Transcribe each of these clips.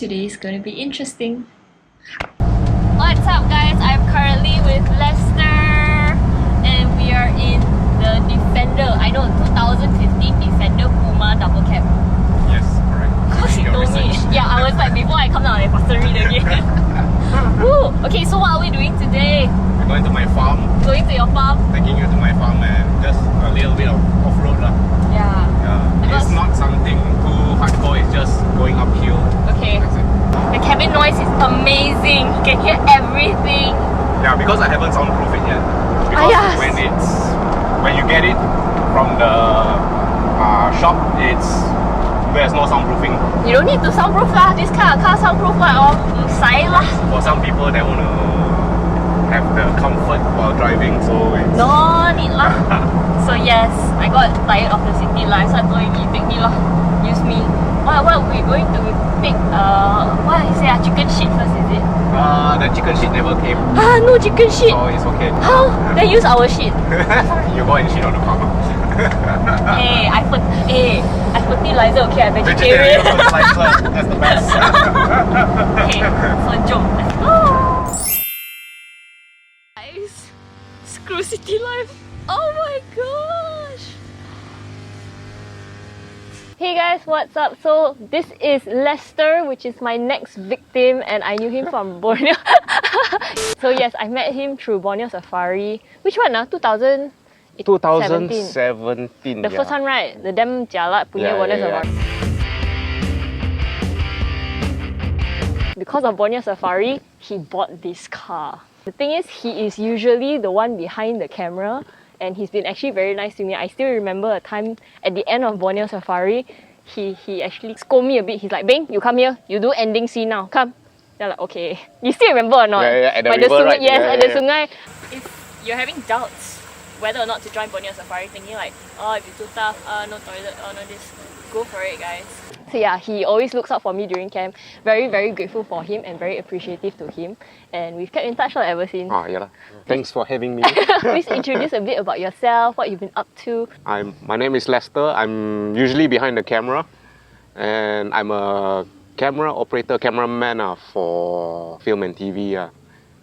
Today is going to be interesting. What's up guys? I'm currently with Lester and we are in the Defender. I know, 2015 Defender Puma double cab. Yes, correct. Because you told me. Yeah, I was like, before I come down, I faster read again. Woo! Okay, so what are we doing today? We're going to my farm. Going to your farm? Taking you to my farm and just a little bit of off-road lah. Yeah. It's not something too hardcore, it's just going uphill. Okay. That's it. The cabin noise is amazing. You can hear everything. Yeah, because I haven't soundproof it yet. Because when you get it from the shop, there's no soundproofing. You don't need to soundproof lah. This kind of car soundproof lah. Sai lah. For some people, they want to have the comfort while driving, so it's... No need lah. So yes, I got tired of the city life, so I told him, take me lah. Use me. What we're going to pick, what I say, chicken shit first, is it? The chicken shit never came. No chicken shit. So it's okay. How? Then use our shit. You go and shit on the farm. Hey, I fertilizer, okay, I'm vegetarian. Fertilizer, that's the best. Okay, so jom, let's go. Guys, screw city life. Oh my gosh. Hey guys, what's up? So this is Lester, which is my next victim, and I knew him from Borneo. So yes, I met him through Borneo Safari. Which one now? 2017. The first one, right? The damn jialat punya Borneo Safari. Because of Borneo Safari, he bought this car. The thing is, he is usually the one behind the camera, and he's been actually very nice to me. I still remember a time at the end of Borneo Safari, he actually scolded me a bit. He's like, Beng, you come here, you do ending scene now, come. Then I'm like, okay. You still remember or not? Yeah, at the river, right? Yes, yeah, at the sungai. If you're having doubts whether or not to join Borneo Safari, thinking like, oh, if it's too tough, no toilet, no this, go for it, guys. So yeah, he always looks out for me during camp. Very, very grateful for him and very appreciative to him. And we've kept in touch ever since. Yeah. Thanks for having me. Please introduce a bit about yourself, what you've been up to. My name is Lester. I'm usually behind the camera, and I'm a camera operator, cameraman for film and TV.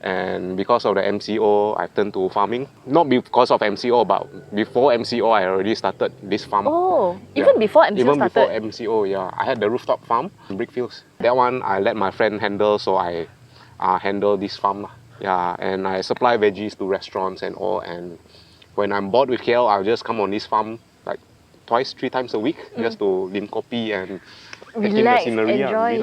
And because of the MCO, I turned to farming. Not because of MCO, but before MCO, I already started this farm. Oh, even before MCO even started? Before MCO, yeah. I had the rooftop farm, brickfields. That one I let my friend handle, so I handle this farm. Yeah, and I supply veggies to restaurants and all. And when I'm bored with KL, I'll just come on this farm like 2-3 times a week, just to lim kopi and relax, the scenery, enjoy,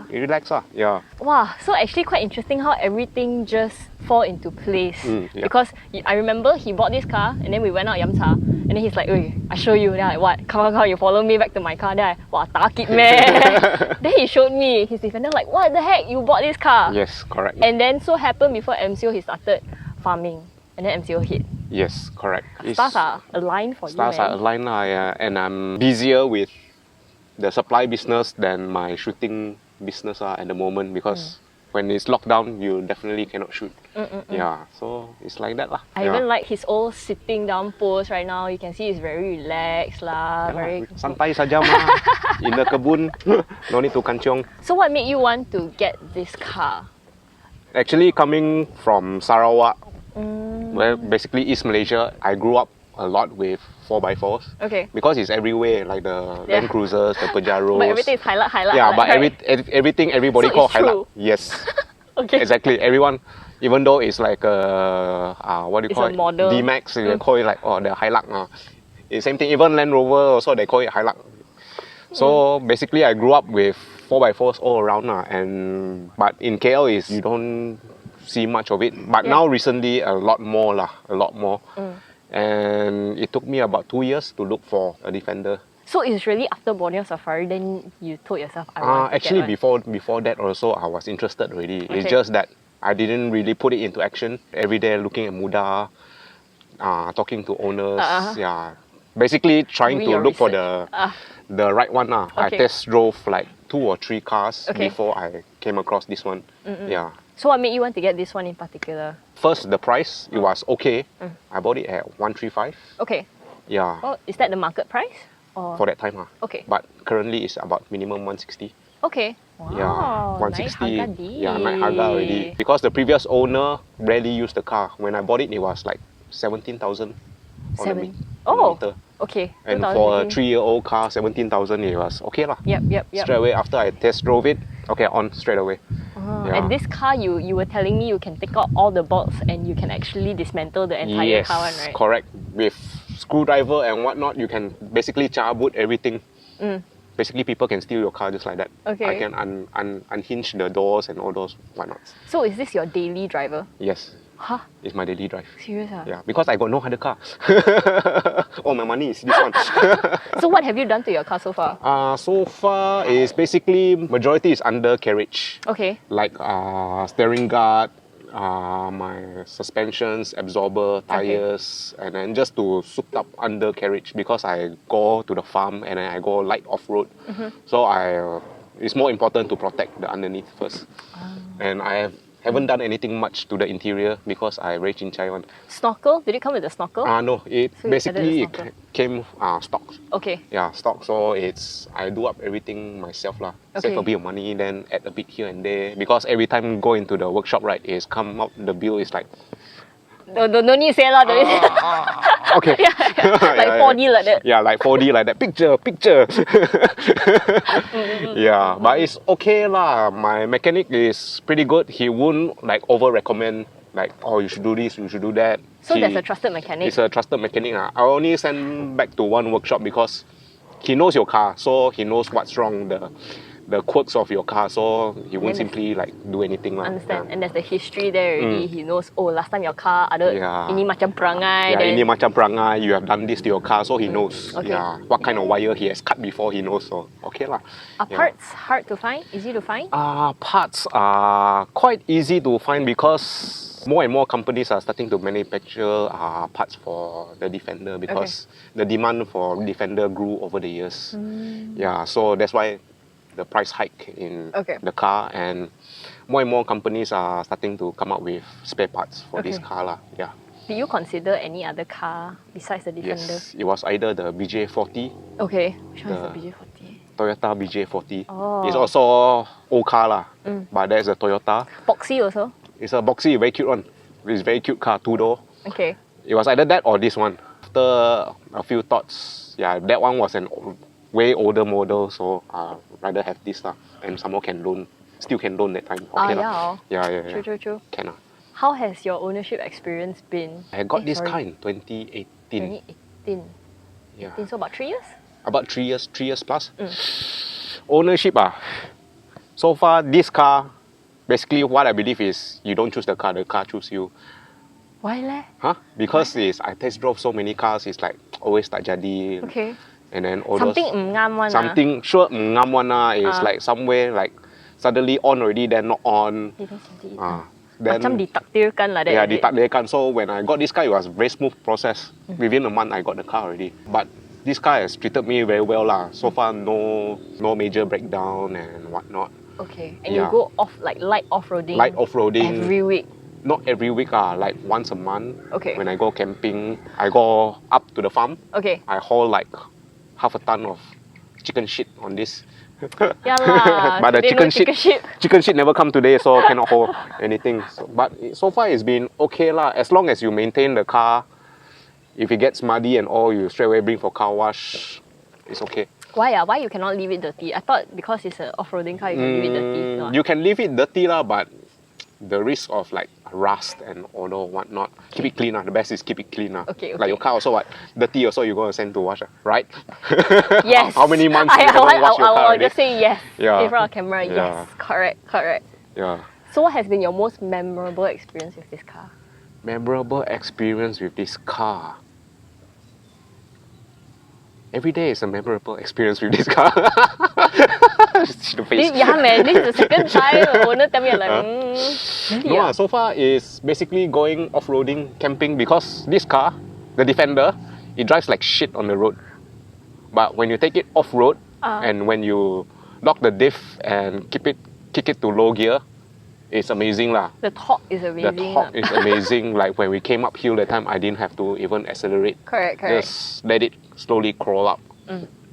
relax, yeah. Wow, so actually quite interesting how everything just fall into place. Because I remember he bought this car and then we went out yamcha and then he's like, "Oi, I show you." Then I'm like, "What? Come, you follow me back to my car." Then I, "Wow, takit man." Then he showed me his Defender, like, "What the heck? You bought this car?" Yes, correct. And then so happened before MCO he started farming and then MCO hit. Yes, correct. Stars are aligned for you, man. Stars are aligned, yeah. And I'm busier with the supply business than my shooting business at the moment, because when it's locked down, you definitely cannot shoot. Yeah, so it's like that lah. I even like his old sitting down pose right now. You can see he's very relaxed lah. Very santai saja mah. In the kebun, no need to kanchong. So what made you want to get this car? Actually, coming from Sarawak, where basically East Malaysia, I grew up a lot with 4x4s. Okay. Because it's everywhere, like the Land Cruisers, the Pajaros. But everything is highlight. Yeah, but right? everything everybody so call it's true. highlight. Yes. Okay. Exactly. Everyone, even though it's like a what do you call it? Model. D-Max, they call it like the highlight. It's same thing. Even Land Rover also they call it highlight. So basically, I grew up with 4x4s all around but in KL you don't see much of it. But now recently a lot more. And it took me about 2 years to look for a Defender. So it's really after Borneo Safari then you told yourself I want to actually get one. before that also I was interested already. Okay. It's just that I didn't really put it into action. Every day looking at Muda, talking to owners, basically trying to look for the right one. I test drove like 2 or 3 cars before I came across this one. Yeah. So what made you want to get this one in particular? First, the price, it was okay. I bought it at 135. Okay. Yeah. Well, is that the market price? Or? For that time. Okay. But currently it's about minimum 160. Okay. Wow, Yeah, naik 160. harga di. Yeah, naik harga already. Because the previous owner rarely used the car. When I bought it, it was like 17,000 on the, Seven. on the Oh, meter. okay. And for a 2015. 3-year-old car, 17,000 it was okay lah. Yep. Straight away after I test drove it, okay, on straight away. Yeah. And this car, you were telling me you can take out all the bolts and you can actually dismantle the entire Yes, car one, right? correct. With screwdriver and whatnot, you can basically boot everything. Basically, people can steal your car just like that. Okay. I can unhinge the doors and all those whatnot. So is this your daily driver? Yes, Huh? it's my daily drive. Serious ah? Yeah, because I got no other car. All my money is this one. So what have you done to your car so far? So far is basically majority is undercarriage. Okay. Like steering guard, my suspensions, absorber, tires, and then just to souped up undercarriage because I go to the farm and then I go light off-road. So it's more important to protect the underneath first. And I haven't done anything much to the interior because I very chincai one. Snorkel? Did it come with a snorkel? No, it So you basically added a snorkel. came stock. Okay. Yeah, stock. So I do up everything myself lah. Save Okay. a bit of money, then add a bit here and there. Because every time go into the workshop, right, is come up the bill is like No need to say lah. Don't need to say. okay. Like 4D like that. Yeah, like 4D like that. Picture. Yeah, but it's okay lah. My mechanic is pretty good. He won't like over recommend like, oh, you should do this, you should do that. So there's a trusted mechanic. It's a trusted mechanic. I only send back to one workshop because he knows your car, so he knows what's wrong, the quirks of your car, so he won't Then simply like do anything lah. Understand. And there's the history there already. He knows, oh, last time your car ada Yeah. ini macam perangai. Yeah, then ini macam perangai, you have done this to your car, so he knows. Okay. Yeah, what kind of wire he has cut before, he knows. So okay lah. Are Yeah. parts hard to find? Easy to find? Parts are quite easy to find because more and more companies are starting to manufacture parts for the Defender because the demand for Defender grew over the years. Yeah, so that's why the price hike in the car, and more companies are starting to come up with spare parts for this car lah. Yeah. Did you consider any other car besides the Defender? Yes, it was either the BJ40, Okay. Which one is the The- BJ40? Toyota BJ40. Oh. It's also old car lah, but there's a Toyota. Boxy also? It's a boxy, very cute one. It's very cute car, 2-door. Okay. It was either that or this one. After a few thoughts, yeah, that one was an way older model, so rather have this lah. And some more still can loan that time. Okay lah. Yeah. True. Can lah. How has your ownership experience been? I got this car in 2018. 2018. Yeah. So about 3 years? About 3 years plus. Ownership so far this car, basically what I believe is you don't choose the car choose you. Why leh? Because I test drove so many cars, it's like always tak jadi. Okay. And then all Something those, ngam one something sure ngam one is like somewhere like suddenly on already then not on. Then Macam ditakdirkan lah that. yeah, is it? ditakdirkan. So when I got this car, it was a very smooth process. Within a month, I got the car already. But this car has treated me very well lah. So far, no major breakdown and whatnot. Okay. And you go off like light off-roading? Light off-roading. Every week? Not every week, like once a month. Okay. When I go camping, I go up to the farm. Okay. I haul like half a ton of chicken shit on this. Yeah lah. But the today chicken no shit, chicken shit never come today, so cannot hold anything. But so far it's been okay lah. As long as you maintain the car, if it gets muddy and all, you straight away bring for car wash. It's okay. Why Why you cannot leave it dirty? I thought because it's an off-roading car, you can leave it dirty. No? You can leave it dirty lah, but the risk of like rust and all that whatnot. Keep it clean. The best is keep it clean. Okay. Like your car also dirty also you're going to send to wash, right? Yes. How many months you going to wash your car I'll already? just say yes. Yeah. In front of camera, yes. Yeah. Correct. Yeah. So what has been your most memorable experience with this car? Memorable experience with this car. Every day is a memorable experience with this car. The face. Yeah man, this is the second time the owner tell me like, really No, so far is basically going off-roading, camping, because this car, the Defender, it drives like shit on the road. But when you take it off-road and when you lock the diff and kick it to low gear, it's amazing lah. The torque is amazing. The torque is amazing. Like when we came uphill that time, I didn't have to even accelerate. Correct. Just let it slowly crawl up.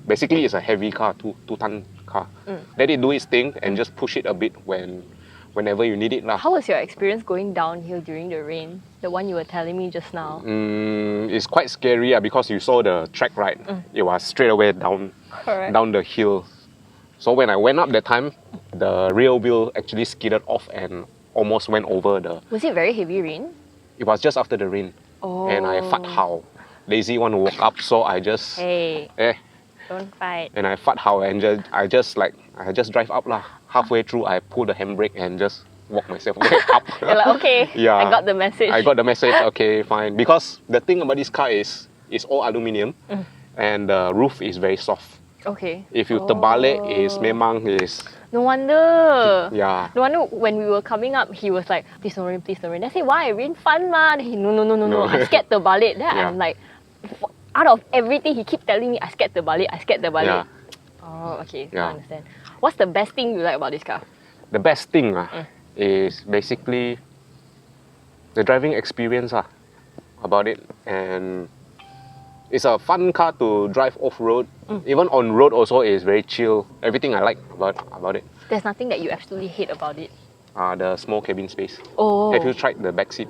Basically, it's a heavy car, two-ton car. Let it do its thing and just push it a bit whenever you need it lah. How was your experience going downhill during the rain? The one you were telling me just now. It's quite scary because you saw the track, right? It was straight away down the hill. So when I went up that time, the rear wheel actually skidded off and almost went over the... Was it very heavy rain? It was just after the rain. And I fart how. Lazy one woke up, so I just... Don't fight. And I fart how and I just drive up lah. Halfway through, I pull the handbrake and just walk myself up. You're like, okay, I got the message. I got the message, okay, fine. Because the thing about this car is it's all aluminium and the roof is very soft. Okay. If you terbalik, memang is... No wonder. Yeah. No wonder when we were coming up, he was like, please don't rain, please don't rain. I said, why? Rain fun, man. He, no. I scared terbalik. Then I'm like, out of everything, he keep telling me, I scared terbalik. Yeah. Oh, okay. I understand. What's the best thing you like about this car? The best thing is basically the driving experience about it. And it's a fun car to drive off-road. Even on road also is very chill. Everything I like about it. There's nothing that you absolutely hate about it. The small cabin space. Oh. Have you tried the back seat?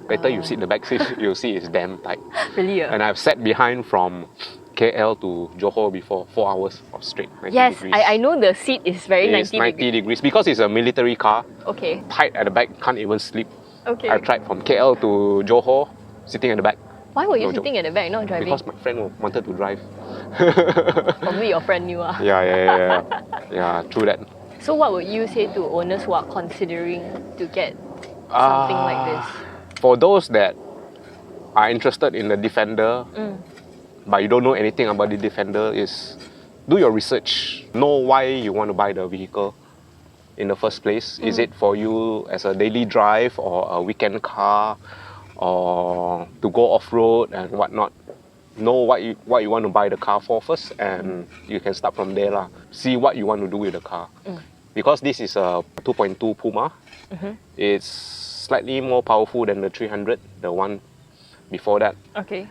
Later you sit the back seat, you'll see it's damn tight. Really? And I've sat behind from KL to Johor before 4 hours of straight. 90 yes, degrees. I know the seat is very It's 90 degrees. Because it's a military car. Okay. Tight at the back, can't even sleep. Okay. I tried from KL to Johor, sitting at the back. Why were you sitting at the back, not driving? Because my friend wanted to drive. Probably your friend knew. Yeah, true that. So what would you say to owners who are considering to get something like this? For those that are interested in the Defender, but you don't know anything about the Defender, is do your research. Know why you want to buy the vehicle in the first place. Is it for you as a daily drive or a weekend car or to go off-road and whatnot? Know what you want to buy the car for first, and you can start from there lah. See what you want to do with the car. Because this is a 2.2 Puma, it's slightly more powerful than the 300, the one before that. Okay.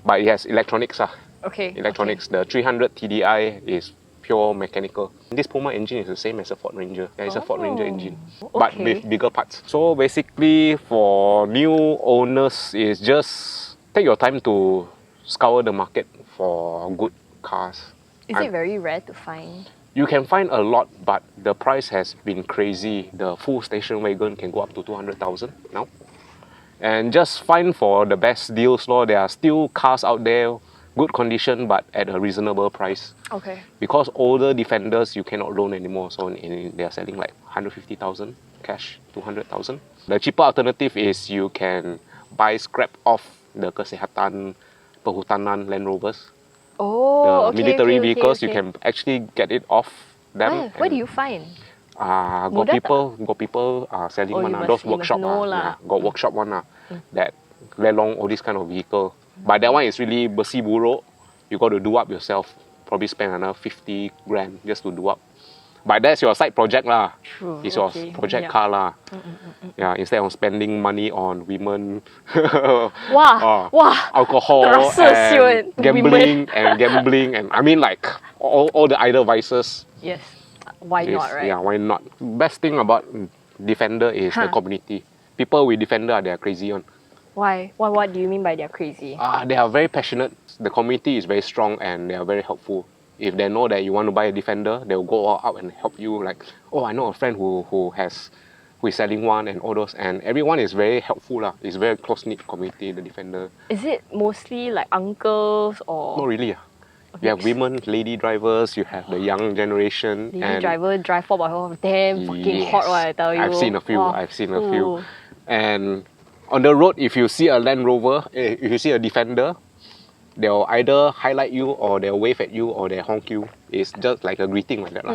But it has electronics. Okay. Electronics. The 300 TDI is pure mechanical. This Puma engine is the same as a Ford Ranger. It's a Ford Ranger engine, but with bigger parts. So basically, for new owners, is just take your time to scour the market for good cars. Is it very rare to find? You can find a lot, but the price has been crazy. The full station wagon can go up to 200,000 now. And just find for the best deals, lor. There are still cars out there, good condition, but at a reasonable price. Okay. Because older Defenders you cannot loan anymore, so they are selling like 150,000 cash, 200,000. The cheaper alternative is you can buy scrap off the Kesehatan Perhutanan Land Rovers. Oh, the military vehicles, you can actually get it off them. Where do you find? Got people selling one. Those workshop got workshop one that lelong all this kind of vehicle. But that one is really besi buruk. You got to do up yourself. Probably spend another 50 grand just to do up. But that's your side project lah. True. It's your project car lah. Yeah, instead of spending money on women, alcohol, and gambling, and I mean like all the idle vices. Yes. Why not, right? Yeah, why not? Best thing about Defender is the community. People with Defender, they are crazy on. Why? What do you mean by they're crazy? They are very passionate. The community is very strong and they are very helpful. If they know that you want to buy a Defender, they'll go all out and help you. Like, oh, I know a friend who is selling one and all those. And everyone is very helpful lah. It's a very close-knit community, the Defender. Is it mostly like uncles or? Not really. You have women, lady drivers, you have the young generation. Lady driver drive 4x4, damn fucking hot, I tell you. I've seen a few. And on the road, if you see a Land Rover, if you see a Defender, they'll either highlight you or they'll wave at you or they'll honk you. It's just like a greeting like that.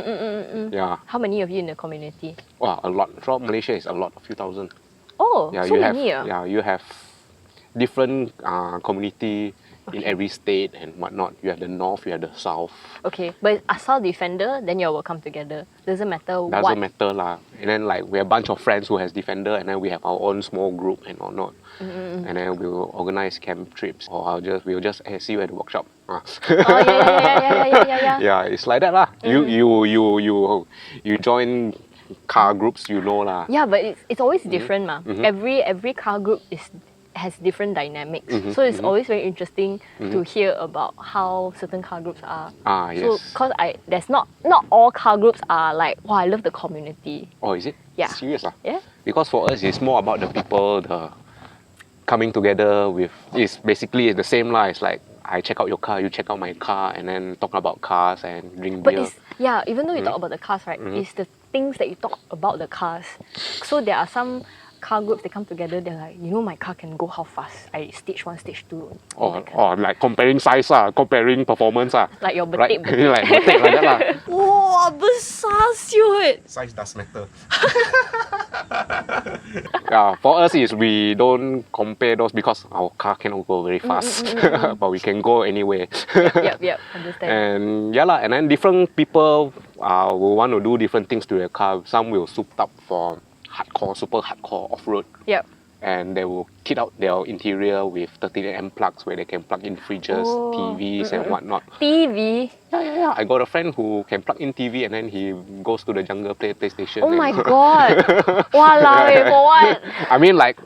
Yeah. How many of you in the community? Wow, a lot. Throughout Malaysia, it's a lot, a few thousand. Oh, yeah, so you many. Yeah, you have different community. in every state and whatnot. You have the north, you have the south. Okay, but it's Asal Defender, then you all will come together. Doesn't matter what. Doesn't matter lah. And then like we have a bunch of friends who has Defender, and then we have our own small group and whatnot. And then we'll organize camp trips, or we'll just see you at the workshop. Oh yeah. Yeah, it's like that lah. You join car groups, you know lah. Yeah, but it's always different ma. Every car group has different dynamics. So it's always very interesting to hear about how certain car groups are. Yes. So cause there's not all car groups are like, wow, I love the community. Oh, is it? Yeah. Serious lah? Yeah. Because for us, it's more about the people, the coming together with. It's basically the same lah. It's like I check out your car, you check out my car, and then talk about cars and drink beer. But even though you talk about the cars, right, it's the things that you talk about the cars. So there are some car groups that come together, they're like, you know, my car can go how fast? Stage 1, stage 2. Or like comparing size comparing performance Like your right? betik. Like betik like that lah. Wah, besar siut! Size does matter. Yeah, for us is we don't compare those because our car cannot go very fast, but we can go anywhere. Yep, understand. And yeah lah, and then different people will want to do different things to their car. Some will soup up for super hardcore off-road. Yep. And they will kit out their interior with 13mm plugs where they can plug in fridges, TVs and whatnot. TV? Yeah. I got a friend who can plug in TV and then he goes to the jungle, play PlayStation. Oh my god! Walao, for what? I mean like,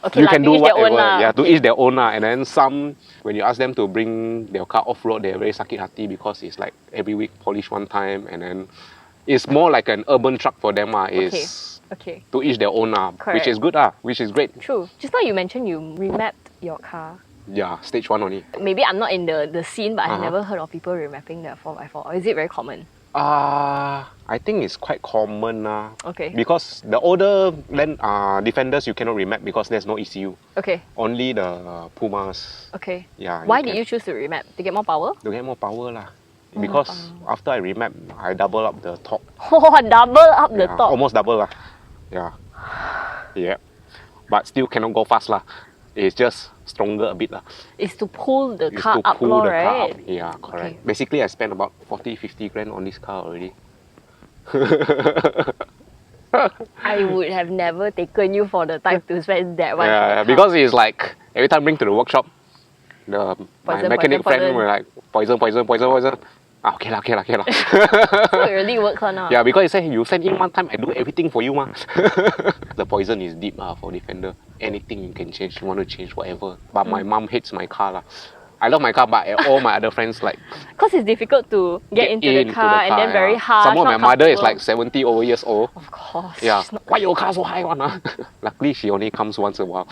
Okay, you can do whatever. Yeah, to each their own. And then some, when you ask them to bring their car off-road, they're very sakit hati because it's like every week polish one time. And then it's more like an urban truck for them. Okay. To each their own, which is good, which is great. True. Just now you mentioned you remapped your car. Yeah, stage 1 only. Maybe I'm not in the scene, but I've never heard of people remapping their 4x4. Or is it very common? I think it's quite common. Okay. Because the older Land Defenders you cannot remap because there's no ECU. Okay. Only the Pumas. Okay. Yeah. Why did you choose to remap? To get more power? To get more power lah. Because after I remap, I double up the torque. Oh, double up the torque. Almost double lah. Yeah. But still cannot go fast lah. It's just stronger a bit lah. It's to pull the car up, right? Yeah, correct. Okay. Basically, I spent about 40-50 grand on this car already. I would have never taken you for the time to spend that much. Yeah, because it's like every time bring to the workshop, my mechanic friend will like poison. Okay lah. So it really works now. Yeah, because he said you send in one time, I do everything for you ma. The poison is deep for Defender. Anything you can change, you want to change whatever. But my mom hates my car lah. I love my car, but all my other friends like. Because it's difficult to get into the car and then very hard. Some more my mother is like 70 over years old. Of course. Yeah. Why your car so high one? Luckily she only comes once a while.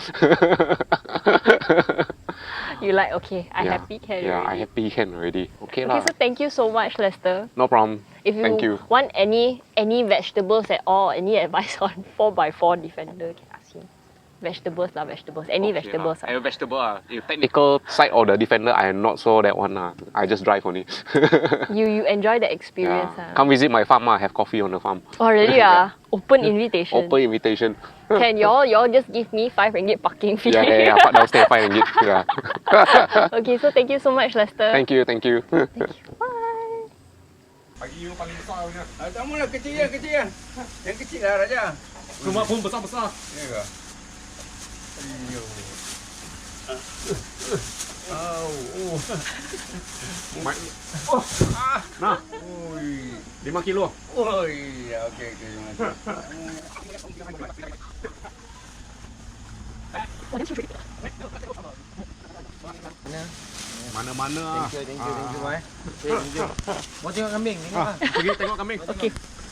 You like, okay, I happy can already. Yeah, I happy can already. Okay lah. Okay, so thank you so much, Lester. No problem. If you want any vegetables at all, any advice on 4x4 Defender, can ask him. Vegetables. Any vegetables. Any vegetable. If technical side of the Defender, I am not so that one. I just drive only. You enjoy the experience. Come visit my farm. Have coffee on the farm. Oh really? Open invitation. Open invitation. Can y'all just give me 5 ringgit parking fee? Yeah. Park downstairs 5 ringgit. Yeah. Okay, so thank you so much, Lester. Thank you. Bye. Pagi you paling besar punya. Tak mula kecil je. Yang kecil lah Raja. Rumah pun besar-besar. Ya ke? Ayyo. Nah. Oi. 5 kilo. Oi. Okey. Mana-mana. Thank you, bye. Mau tengok kambing, tengok. Pergi tengok kambing. Okay.